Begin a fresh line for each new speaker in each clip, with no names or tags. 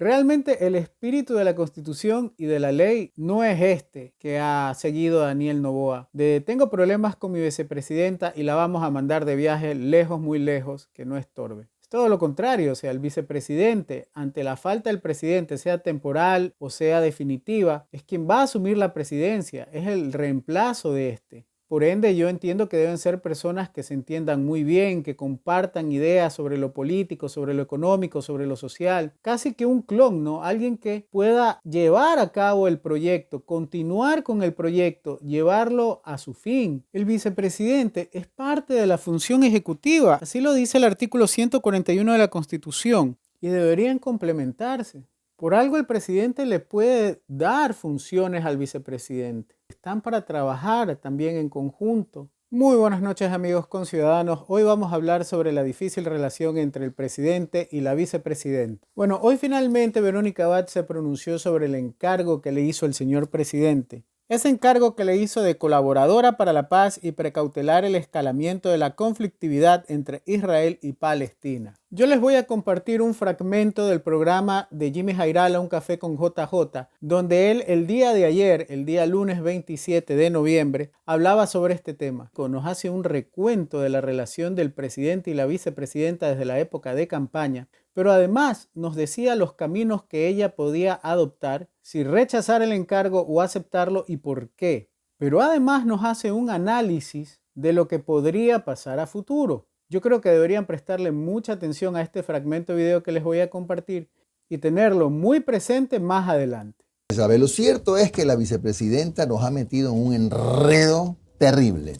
Realmente el espíritu de la Constitución y de la ley no es este que ha seguido Daniel Noboa. Tengo problemas con mi vicepresidenta y la vamos a mandar de viaje lejos, muy lejos, que no estorbe. Es todo lo contrario, o sea, el vicepresidente, ante la falta del presidente, sea temporal o sea definitiva, es quien va a asumir la presidencia, es el reemplazo de este. Por ende, yo entiendo que deben ser personas que se entiendan muy bien, que compartan ideas sobre lo político, sobre lo económico, sobre lo social. Casi que un clon, ¿no? Alguien que pueda llevar a cabo el proyecto, continuar con el proyecto, llevarlo a su fin. El vicepresidente es parte de la función ejecutiva. Así lo dice el artículo 141 de la Constitución. Y deberían complementarse. Por algo el presidente le puede dar funciones al vicepresidente. Están para trabajar también en conjunto. Muy buenas noches amigos conciudadanos. Hoy vamos a hablar sobre la difícil relación entre el presidente y la vicepresidenta. Bueno, hoy finalmente Verónica Abad se pronunció sobre el encargo que le hizo el señor presidente. Ese encargo que le hizo de colaboradora para la paz y precautelar el escalamiento de la conflictividad entre Israel y Palestina. Yo les voy a compartir un fragmento del programa de Jimmy Jairala, Un Café con JJ, donde él el día de ayer, el día lunes 27 de noviembre, hablaba sobre este tema. Nos hace un recuento de la relación del presidente y la vicepresidenta desde la época de campaña, pero además nos decía los caminos que ella podía adoptar, si rechazar el encargo o aceptarlo y por qué. Pero además nos hace un análisis de lo que podría pasar a futuro. Yo creo que deberían prestarle mucha atención a este fragmento de video que les voy a compartir y tenerlo muy presente más adelante.
Lo cierto es que la vicepresidenta nos ha metido en un enredo terrible.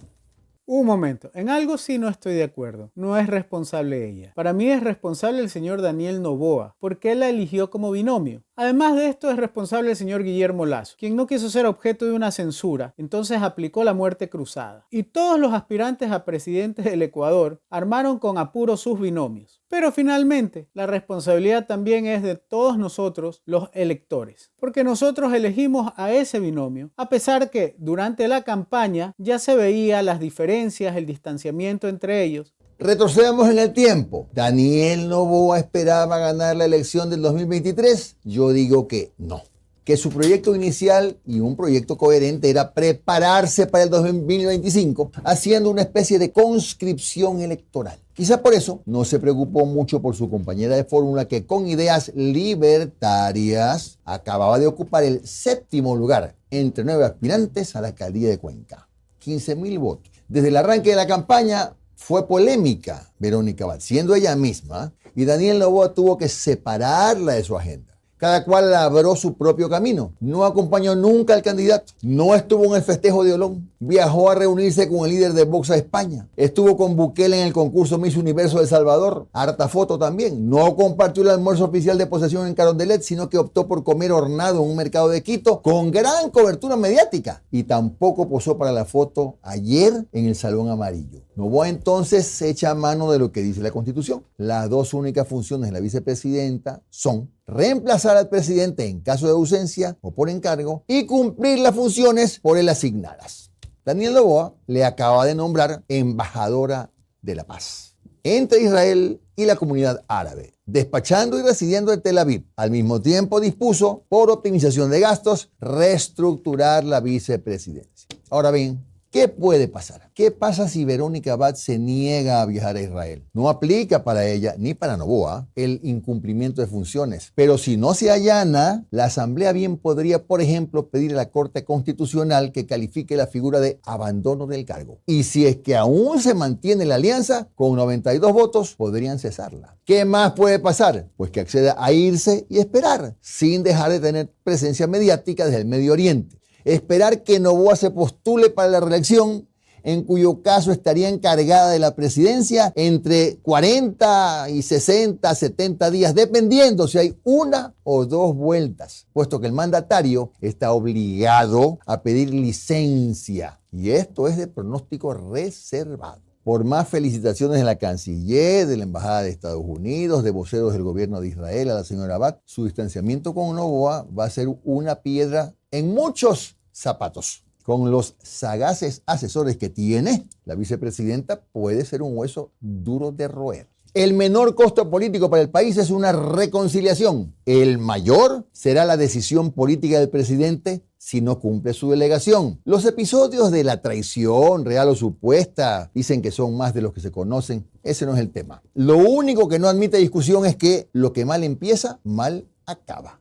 Un momento, en algo sí no estoy de acuerdo. No es responsable ella. Para mí es responsable el señor Daniel Noboa, porque él la eligió como binomio. Además de esto es responsable el señor Guillermo Lasso, quien no quiso ser objeto de una censura, entonces aplicó la muerte cruzada. Y todos los aspirantes a presidentes del Ecuador armaron con apuro sus binomios. Pero finalmente, la responsabilidad también es de todos nosotros, los electores, porque nosotros elegimos a ese binomio, a pesar que durante la campaña ya se veía las diferencias, el distanciamiento entre ellos.
Retrocedamos en el tiempo. ¿Daniel Noboa esperaba ganar la elección del 2023? Yo digo que no. Que su proyecto inicial y un proyecto coherente era prepararse para el 2025 haciendo una especie de conscripción electoral. Quizá por eso no se preocupó mucho por su compañera de fórmula que con ideas libertarias acababa de ocupar el 7º lugar entre 9 aspirantes a la alcaldía de Cuenca. 15,000 votos. Desde el arranque de la campaña fue polémica Verónica Abad, siendo ella misma, y Daniel Noboa tuvo que separarla de su agenda. Cada cual labró su propio camino. No acompañó nunca al candidato. No estuvo en el festejo de Olón. Viajó a reunirse con el líder de Vox a España. Estuvo con Bukele en el concurso Miss Universo de El Salvador. Harta foto también. No compartió el almuerzo oficial de posesión en Carondelet, sino que optó por comer hornado en un mercado de Quito con gran cobertura mediática. Y tampoco posó para la foto ayer en el Salón Amarillo. Noboa entonces se echa mano de lo que dice la Constitución. Las dos únicas funciones de la vicepresidenta son reemplazar al presidente en caso de ausencia o por encargo y cumplir las funciones por él asignadas. Daniel Noboa le acaba de nombrar embajadora de la paz entre Israel y la comunidad árabe, despachando y residiendo en Tel Aviv. Al mismo tiempo dispuso, por optimización de gastos, reestructurar la vicepresidencia. Ahora bien, ¿qué puede pasar? ¿Qué pasa si Verónica Abad se niega a viajar a Israel? No aplica para ella ni para Noboa el incumplimiento de funciones. Pero si no se allana, la Asamblea bien podría, por ejemplo, pedir a la Corte Constitucional que califique la figura de abandono del cargo. Y si es que aún se mantiene la alianza, con 92 votos podrían cesarla. ¿Qué más puede pasar? Pues que acceda a irse y esperar, sin dejar de tener presencia mediática desde el Medio Oriente. Esperar que Noboa se postule para la reelección, en cuyo caso estaría encargada de la presidencia entre 40 y 60, 70 días, dependiendo si hay una o dos vueltas, puesto que el mandatario está obligado a pedir licencia. Y esto es de pronóstico reservado. Por más felicitaciones de la canciller, de la Embajada de Estados Unidos, de voceros del gobierno de Israel a la señora Abad, su distanciamiento con Noboa va a ser una piedra en muchos zapatos. Con los sagaces asesores que tiene, la vicepresidenta puede ser un hueso duro de roer. El menor costo político para el país es una reconciliación. El mayor será la decisión política del presidente si no cumple su delegación. Los episodios de la traición, real o supuesta, dicen que son más de los que se conocen. Ese no es el tema. Lo único que no admite discusión es que lo que mal empieza, mal acaba.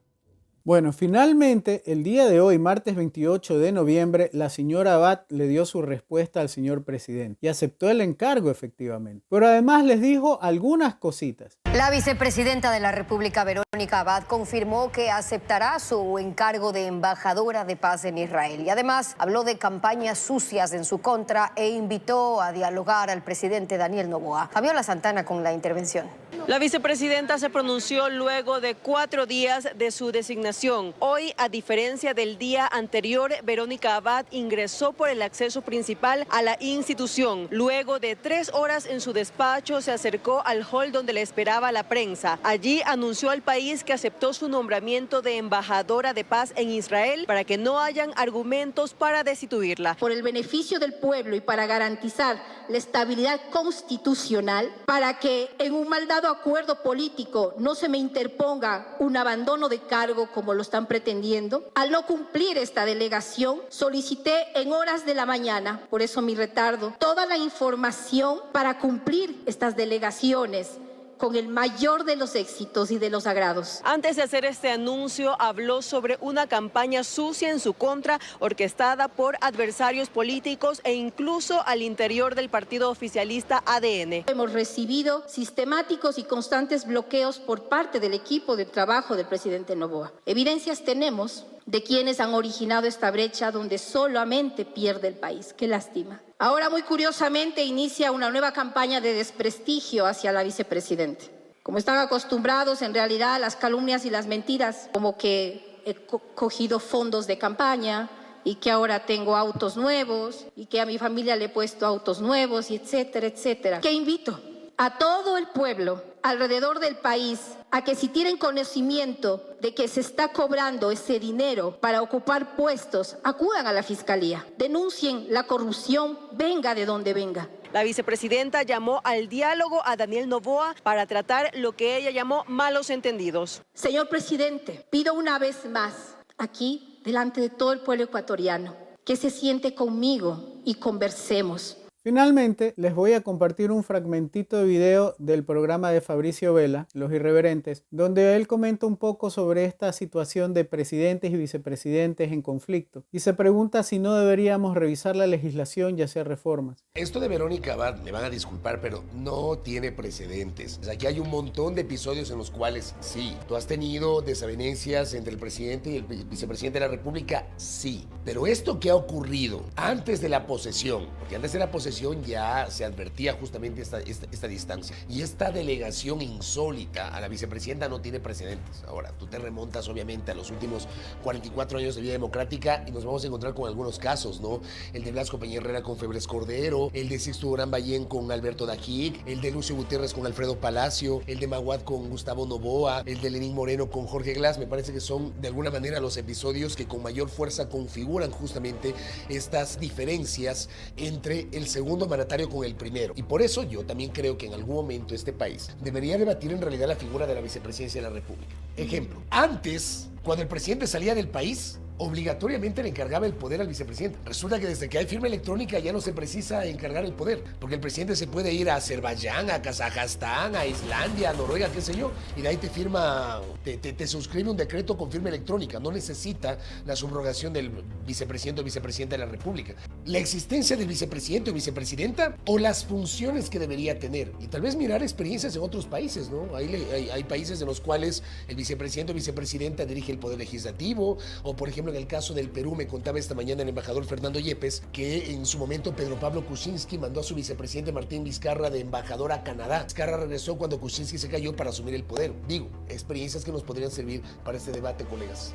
Bueno, finalmente, el día de hoy, martes 28 de noviembre, la señora Abad le dio su respuesta al señor presidente y aceptó el encargo efectivamente. Pero además les dijo algunas cositas.
La vicepresidenta de la República, Verónica Abad, confirmó que aceptará su encargo de embajadora de paz en Israel. Y además habló de campañas sucias en su contra e invitó a dialogar al presidente Daniel Noboa. Fabiola Santana con la intervención.
La vicepresidenta se pronunció luego de 4 días de su designación. Hoy, a diferencia del día anterior, Verónica Abad ingresó por el acceso principal a la institución. Luego de 3 horas en su despacho, se acercó al hall donde le esperaba la prensa. Allí anunció al país que aceptó su nombramiento de embajadora de paz en Israel para que no hayan argumentos para destituirla.
Por el beneficio del pueblo y para garantizar la estabilidad constitucional, para que en un mal dado acuerdo político no se me interponga un abandono de cargo como lo están pretendiendo. Al no cumplir esta delegación, solicité en horas de la mañana, por eso mi retardo, toda la información para cumplir estas delegaciones con el mayor de los éxitos y de los agrados.
Antes de hacer este anuncio, habló sobre una campaña sucia en su contra, orquestada por adversarios políticos e incluso al interior del partido oficialista ADN.
Hemos recibido sistemáticos y constantes bloqueos por parte del equipo de trabajo del presidente Noboa. Evidencias tenemos de quienes han originado esta brecha donde solamente pierde el país. Qué lástima. Ahora, muy curiosamente, inicia una nueva campaña de desprestigio hacia la vicepresidenta. Como están acostumbrados, en realidad, a las calumnias y las mentiras, como que he cogido fondos de campaña y que ahora tengo autos nuevos y que a mi familia le he puesto autos nuevos, y etcétera, etcétera. Que invito a todo el pueblo alrededor del país a que si tienen conocimiento de que se está cobrando ese dinero para ocupar puestos, acudan a la fiscalía, denuncien la corrupción, venga de donde venga.
La vicepresidenta llamó al diálogo a Daniel Noboa para tratar lo que ella llamó malos entendidos.
Señor presidente, pido una vez más aquí, delante de todo el pueblo ecuatoriano, que se siente conmigo y conversemos.
Finalmente, les voy a compartir un fragmentito de video del programa de Fabricio Vela, Los Irreverentes, donde él comenta un poco sobre esta situación de presidentes y vicepresidentes en conflicto y se pregunta si no deberíamos revisar la legislación y hacer reformas.
Esto de Verónica Abad, me van a disculpar, pero no tiene precedentes. Aquí hay un montón de episodios en los cuales sí, tú has tenido desavenencias entre el presidente y el vicepresidente de la República, sí. Pero esto que ha ocurrido antes de la posesión, porque antes de la posesión ya se advertía justamente esta distancia. Y esta delegación insólita a la vicepresidenta no tiene precedentes. Ahora, tú te remontas obviamente a los últimos 44 años de vida democrática y nos vamos a encontrar con algunos casos, ¿no? El de Blasco Peña Herrera con Febres Cordero, el de Sixto Durán Ballén con Alberto Dajic, el de Lucio Gutiérrez con Alfredo Palacio, el de Maguad con Gustavo Noboa, el de Lenín Moreno con Jorge Glass. Me parece que son de alguna manera los episodios que con mayor fuerza configuran justamente estas diferencias entre el segundo mandatario con el primero. Y por eso yo también creo que en algún momento este país debería debatir en realidad la figura de la vicepresidencia de la República. Ejemplo, antes, cuando el presidente salía del país, obligatoriamente le encargaba el poder al vicepresidente. Resulta que desde que hay firma electrónica ya no se precisa encargar el poder, porque el presidente se puede ir a Azerbaiyán, a Kazajstán, a Islandia, a Noruega, qué sé yo, y de ahí te firma, te suscribe un decreto con firma electrónica. No necesita la subrogación del vicepresidente o vicepresidenta de la República. La existencia del vicepresidente o vicepresidenta o las funciones que debería tener. Y tal vez mirar experiencias en otros países, ¿no? Hay países en los cuales el vicepresidente o vicepresidenta dirige el poder legislativo, o por ejemplo en el caso del Perú, me contaba esta mañana el embajador Fernando Yepes que en su momento Pedro Pablo Kuczynski mandó a su vicepresidente Martín Vizcarra de embajador a Canadá. Vizcarra regresó cuando Kuczynski se cayó para asumir el poder. Digo, experiencias que nos podrían servir para este debate, colegas.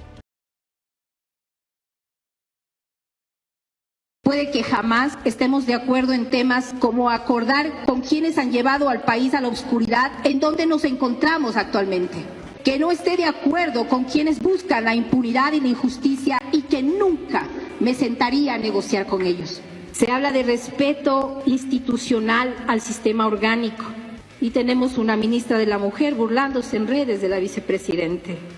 Puede que jamás estemos de acuerdo en temas como acordar con quienes han llevado al país a la oscuridad en donde nos encontramos actualmente. Que no esté de acuerdo con quienes buscan la impunidad y la injusticia y que nunca me sentaría a negociar con ellos. Se habla de respeto institucional al sistema orgánico y tenemos una ministra de la Mujer burlándose en redes de la vicepresidente.